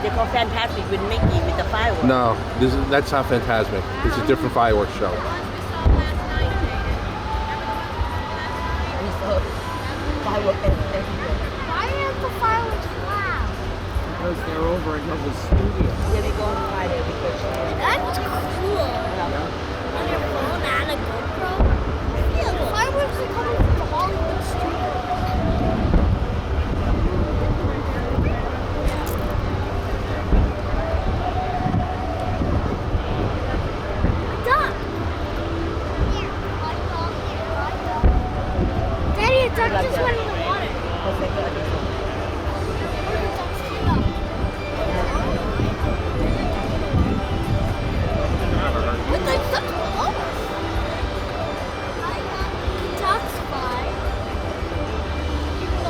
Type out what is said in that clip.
They call Fantastic with Mickey with the fireworks. No, that's not Fantasmic. It's a different fireworks show. Fireworks everywhere. Why are the fireworks loud? Because they're over another studio. Yeah, we go on Friday because That's cool. yeah.